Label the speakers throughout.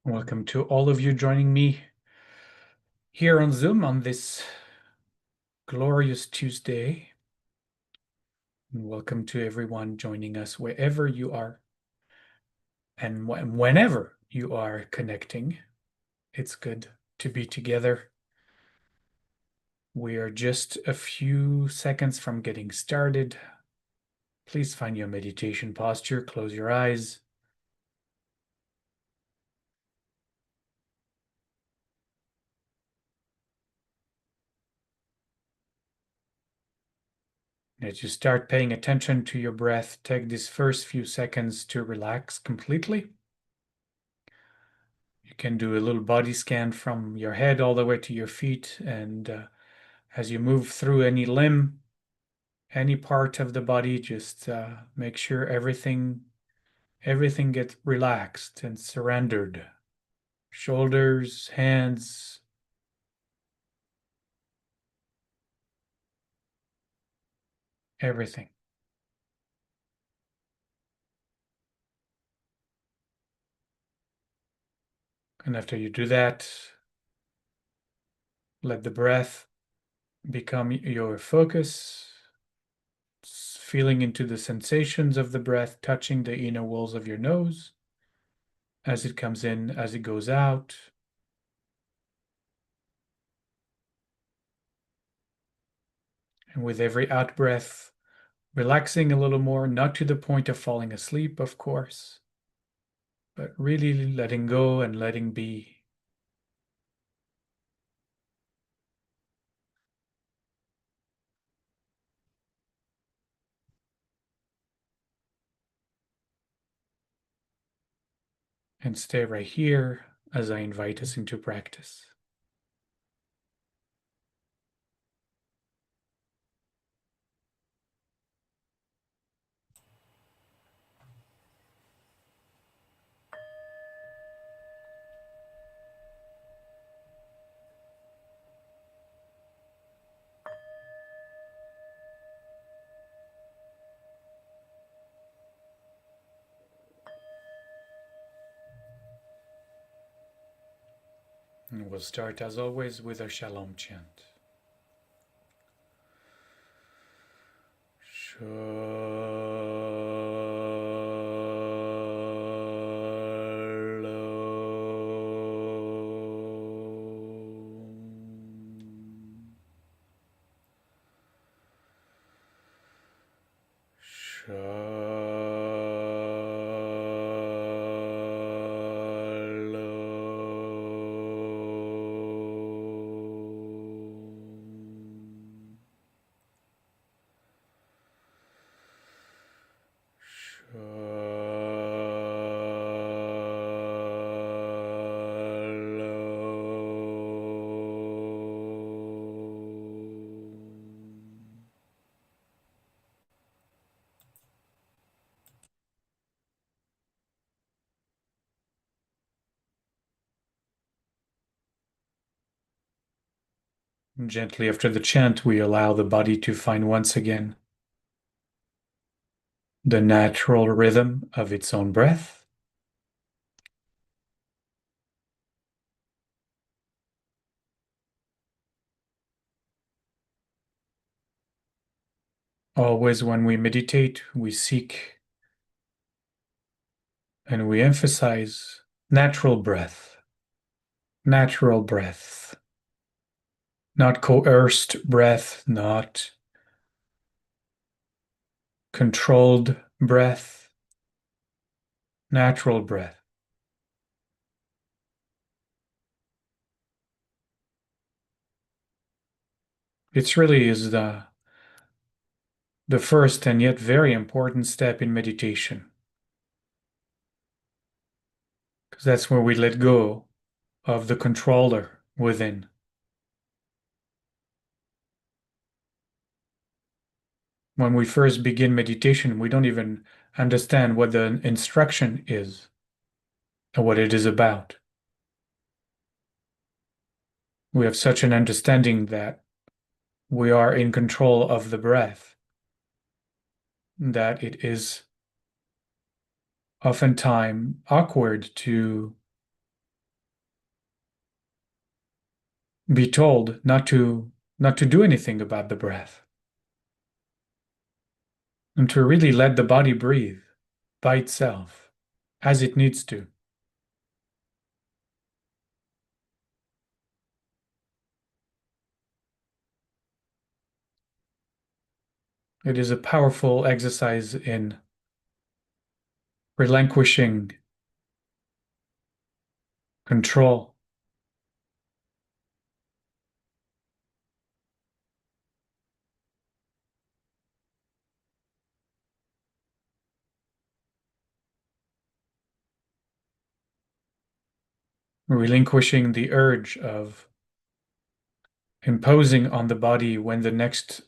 Speaker 1: Welcome to all of you joining me here on Zoom on this glorious Tuesday. And welcome to everyone joining us wherever you are and whenever you are connecting. It's good to be together. We are just a few seconds from getting started. Please find your meditation posture, close your eyes. As you start paying attention to your breath, take these first few seconds to relax completely. You can do a little body scan from your head all the way to your feet, and as you move through any limb, any part of the body, just make sure everything gets relaxed and surrendered. Shoulders, hands, everything. And after you do that, let the breath become your focus, feeling into the sensations of the breath touching the inner walls of your nose as it comes in, as it goes out. And with every out breath, relaxing a little more, not to the point of falling asleep, of course, but really letting go and letting be. And stay right here as I invite us into practice. And we'll start, as always, with our Shalom chant. Gently after the chant, we allow the body to find once again the natural rhythm of its own breath. Always when we meditate, we seek and we emphasize natural breath, not coerced breath, not controlled breath, natural breath. It really is the first and yet very important step in meditation, because that's where we let go of the controller within. When we first begin meditation, we don't even understand what the instruction is and what it is about. We have such an understanding that we are in control of the breath, that it is oftentimes awkward to be told not to do anything about the breath and to really let the body breathe by itself as it needs to. It is a powerful exercise in relinquishing control. Relinquishing the urge of imposing on the body when the next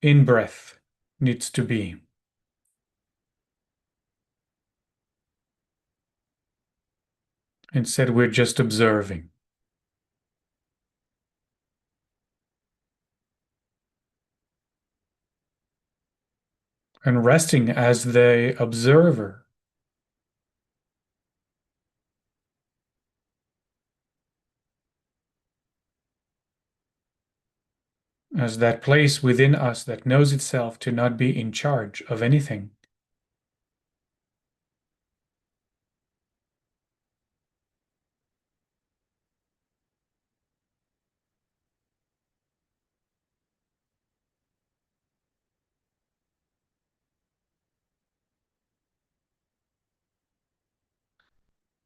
Speaker 1: in-breath needs to be. Instead, we're just observing. And resting as the observer, as that place within us that knows itself to not be in charge of anything.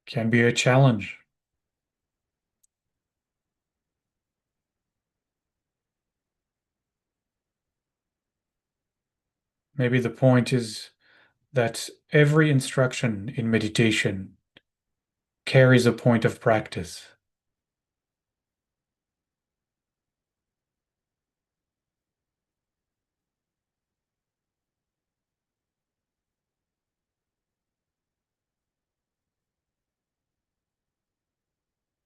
Speaker 1: Can be a challenge. Maybe the point is that every instruction in meditation carries a point of practice.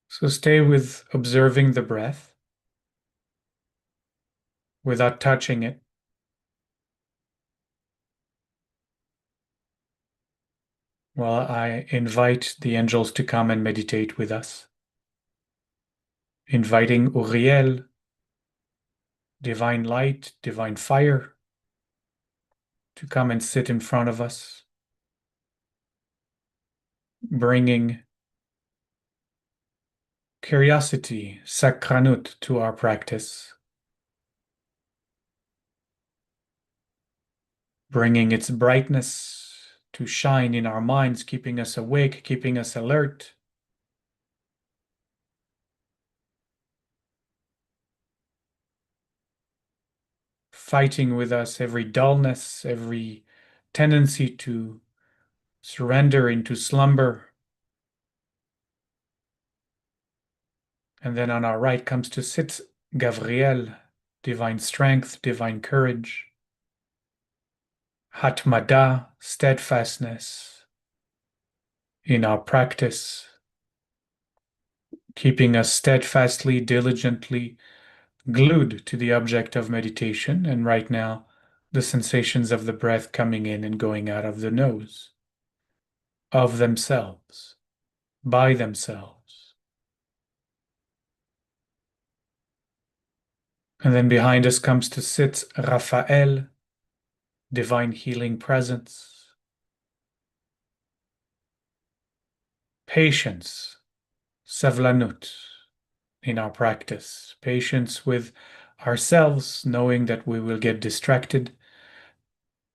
Speaker 1: So stay with observing the breath without touching it. While I invite the angels to come and meditate with us, inviting Uriel, divine light, divine fire, to come and sit in front of us, bringing curiosity, sakranut, to our practice, bringing its brightness to shine in our minds, keeping us awake, keeping us alert. Fighting with us every dullness, every tendency to surrender into slumber. And then on our right comes to sit Gavriel, divine strength, divine courage, Hatmada, steadfastness in our practice, keeping us steadfastly, diligently glued to the object of meditation. And right now, the sensations of the breath coming in and going out of the nose, of themselves, by themselves. And then behind us comes to sit Raphael, divine healing presence, patience, savlanut in our practice, patience with ourselves, knowing that we will get distracted,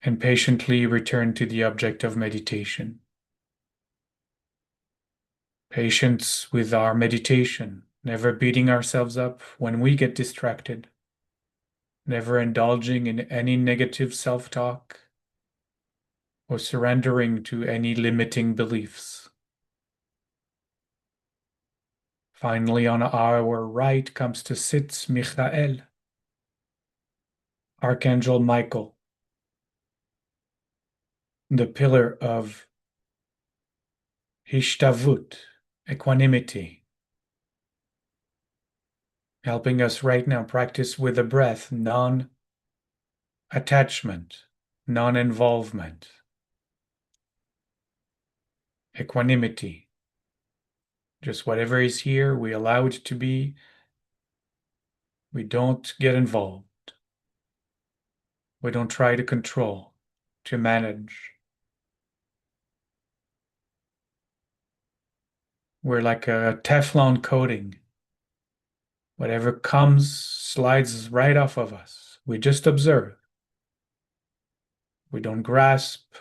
Speaker 1: and patiently return to the object of meditation. Patience with our meditation, never beating ourselves up when we get distracted, never indulging in any negative self-talk or surrendering to any limiting beliefs. Finally, on our right comes to sit Michael, Archangel Michael, the pillar of Hishtavut, equanimity, helping us right now practice with the breath non-attachment, non-involvement, equanimity. Just whatever is here, we allow it to be, We don't get involved. We don't try to control, to manage. We're like a Teflon coating. Whatever comes slides right off of us. We just observe. We don't grasp.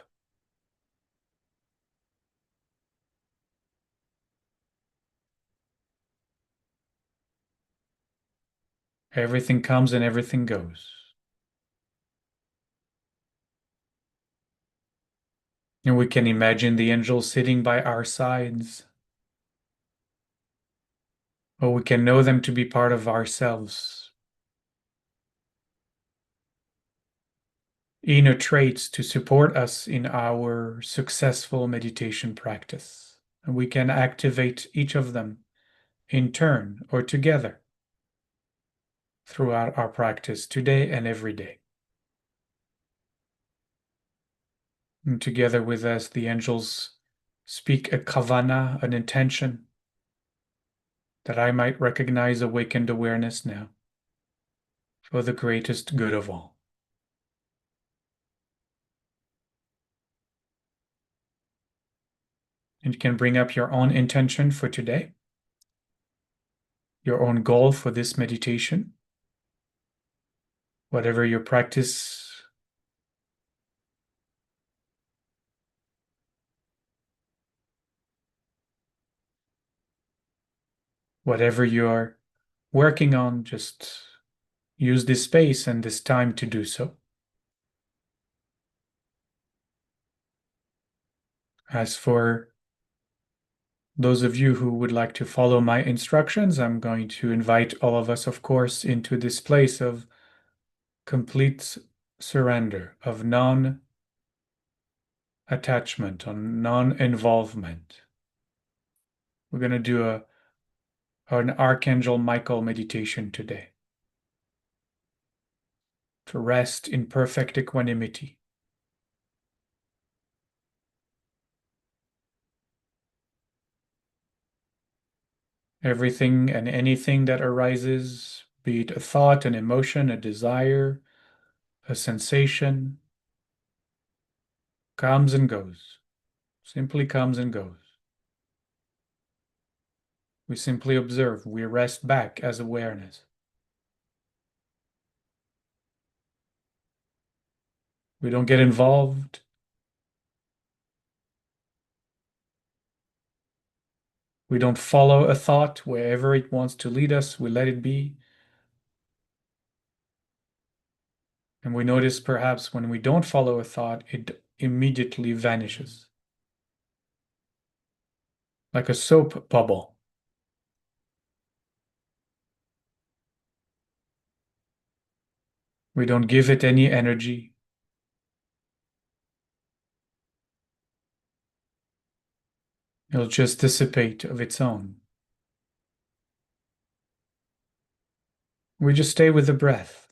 Speaker 1: Everything comes and everything goes. And we can imagine the angels sitting by our sides. Or we can know them to be part of ourselves. Inner traits to support us in our successful meditation practice. And we can activate each of them in turn or together throughout our practice today and every day. And together with us, the angels speak a kavana, an intention, that I might recognize awakened awareness now for the greatest good of all. And you can bring up your own intention for today, your own goal for this meditation, whatever your practice, whatever you're working on, just use this space and this time to do so. As for those of you who would like to follow my instructions, I'm going to invite all of us, of course, into this place of complete surrender, of non-attachment, on non-involvement. We're going to do an Archangel Michael meditation today to rest in perfect equanimity. Everything and anything that arises, be it a thought, an emotion, a desire, a sensation, comes and goes, simply comes and goes. We simply observe, we rest back as awareness. We don't get involved. We don't follow a thought wherever it wants to lead us. We let it be. And we notice perhaps when we don't follow a thought, it immediately vanishes. Like a soap bubble. We don't give it any energy. It'll just dissipate of its own. We just stay with the breath.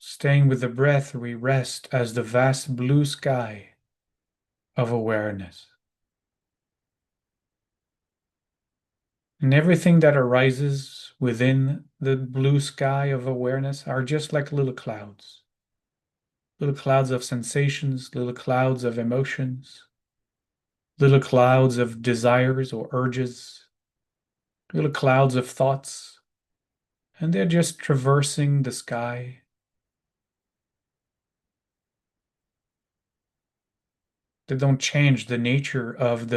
Speaker 1: Staying with the breath, we rest as the vast blue sky of awareness. And everything that arises within the blue sky of awareness are just like little clouds of sensations, little clouds of emotions, little clouds of desires or urges, little clouds of thoughts, and they're just traversing the sky. They don't change the nature of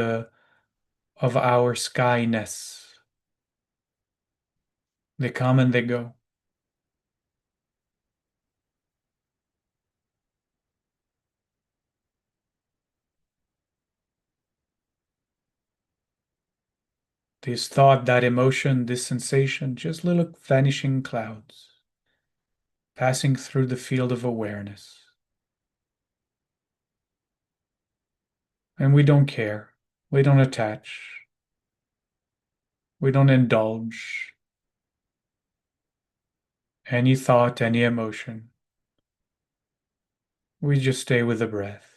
Speaker 1: our skyness. They come and they go. This thought, that emotion, this sensation, just little vanishing clouds passing through the field of awareness. And we don't care. We don't attach. We don't indulge. any thought, any emotion. We just stay with the breath.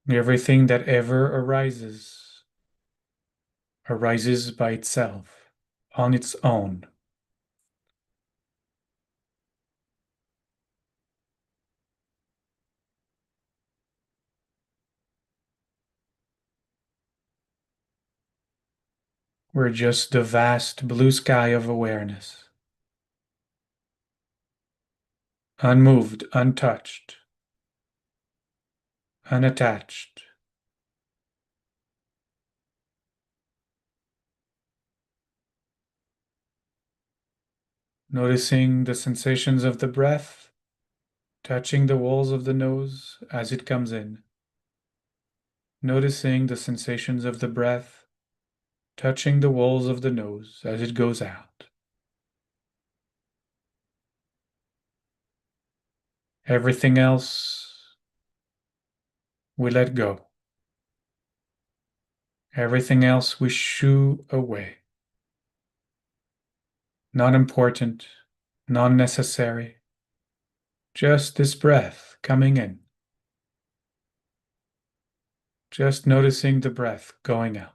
Speaker 1: Everything that ever arises by itself, on its own. We're just the vast blue sky of awareness, unmoved, untouched, unattached. Noticing the sensations of the breath, touching the walls of the nose as it comes in. Noticing the sensations of the breath, touching the walls of the nose as it goes out. Everything else we let go. Everything else we shoo away. Not important, not necessary. Just this breath coming in. Just noticing the breath going out.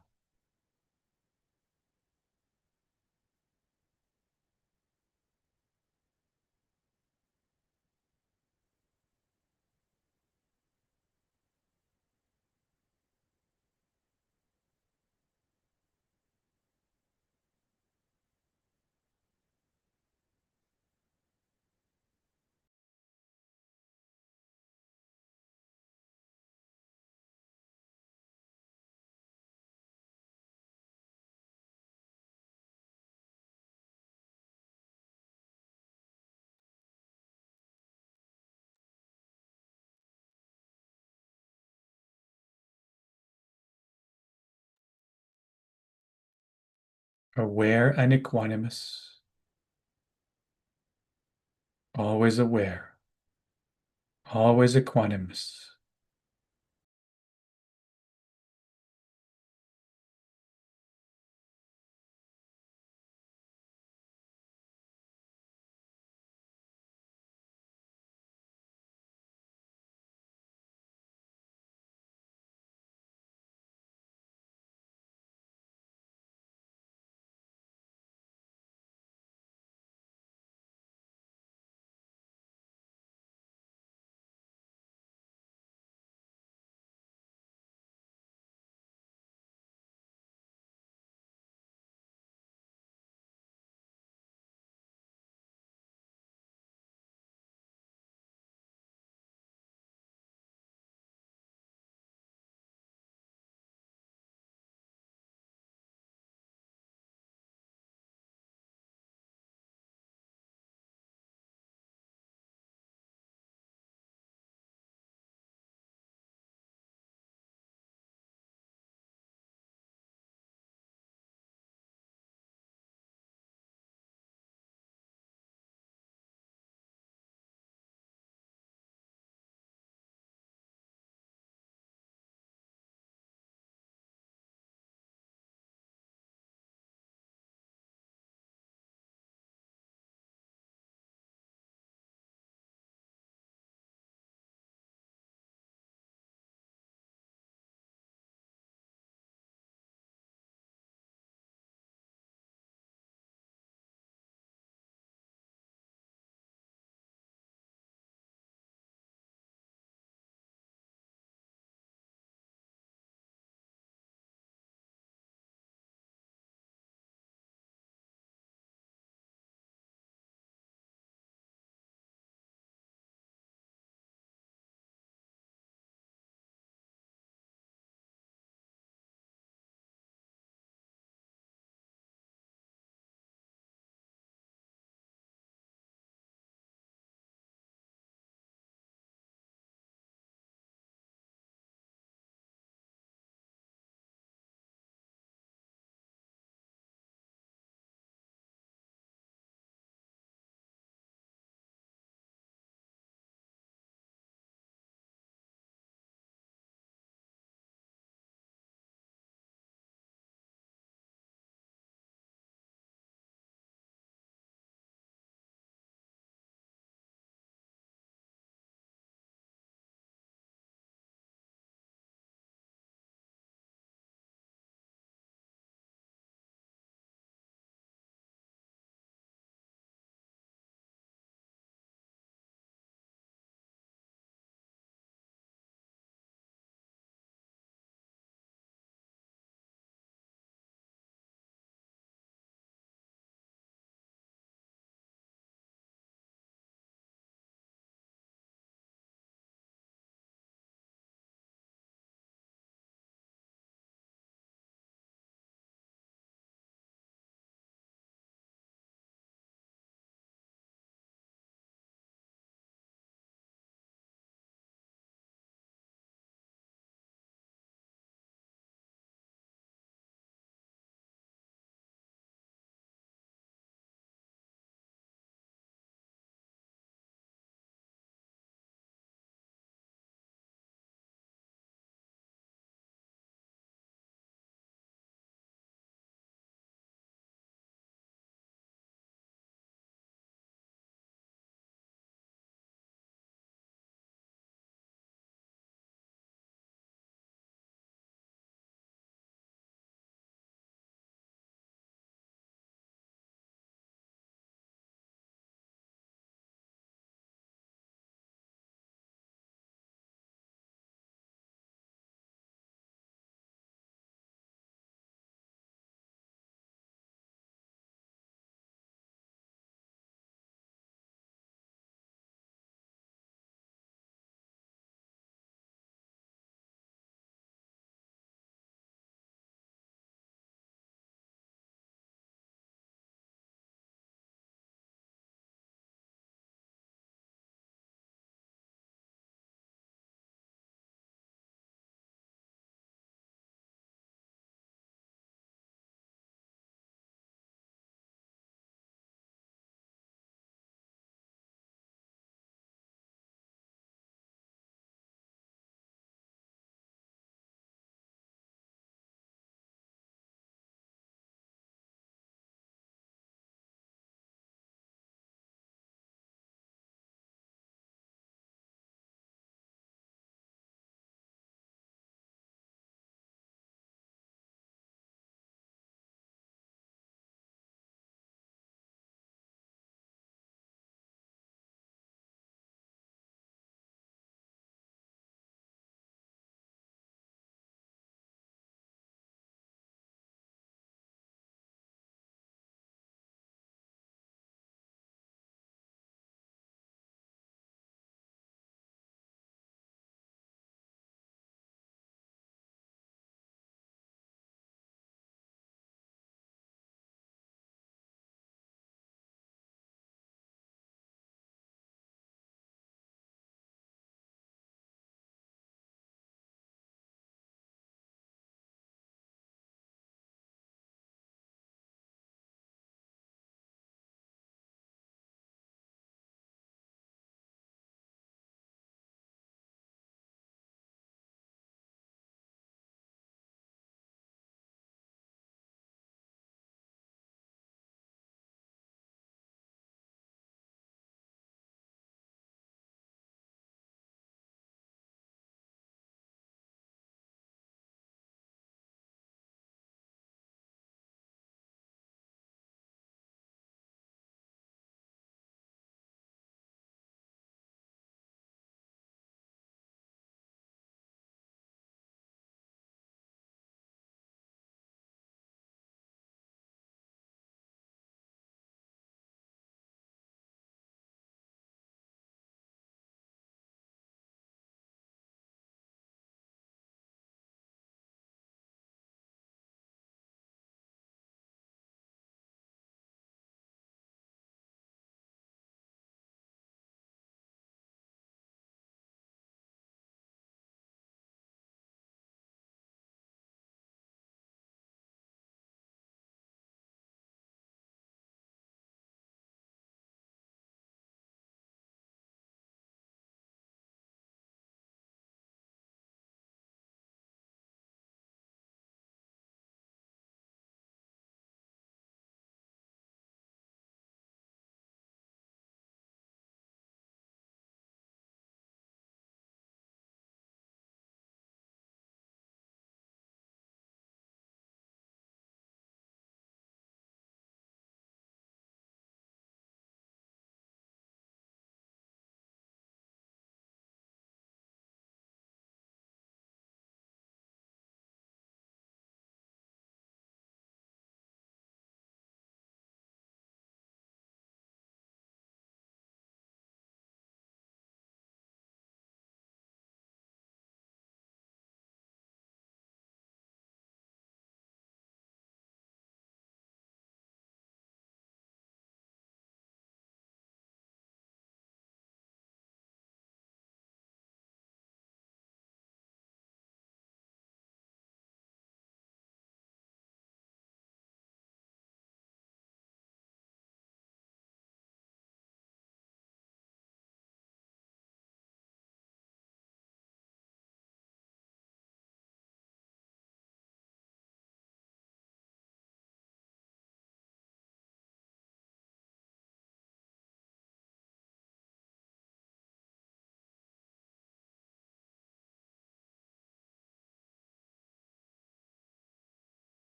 Speaker 1: Aware and equanimous. Always aware. Always equanimous.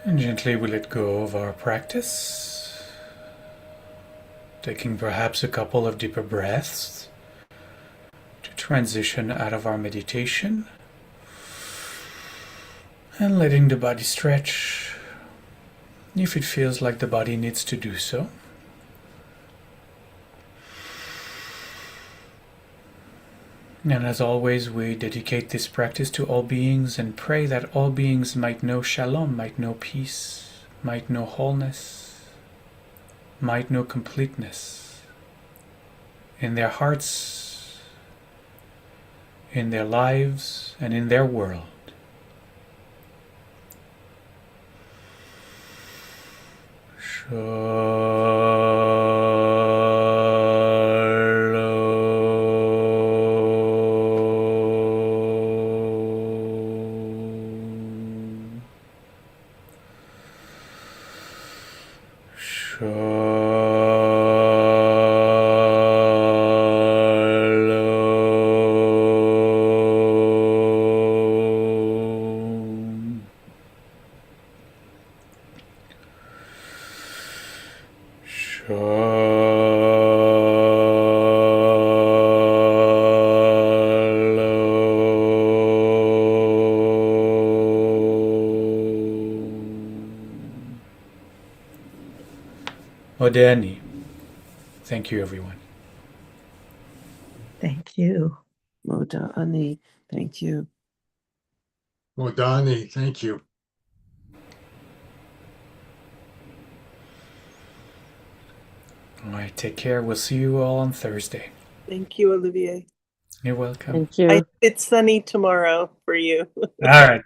Speaker 1: And gently we let go of our practice, taking perhaps a couple of deeper breaths to transition out of our meditation and letting the body stretch if it feels like the body needs to do so. And as always, we dedicate this practice to all beings and pray that all beings might know shalom, might know peace, might know wholeness, might know completeness in their hearts, in their lives, and in their world. Odeni. Thank you, everyone.
Speaker 2: Thank you.
Speaker 3: Modani, thank you.
Speaker 4: Modani, thank you.
Speaker 1: All right, take care. We'll see you all on Thursday.
Speaker 5: Thank you, Olivier.
Speaker 1: You're welcome.
Speaker 3: Thank you.
Speaker 5: It's sunny tomorrow for you.
Speaker 1: All right.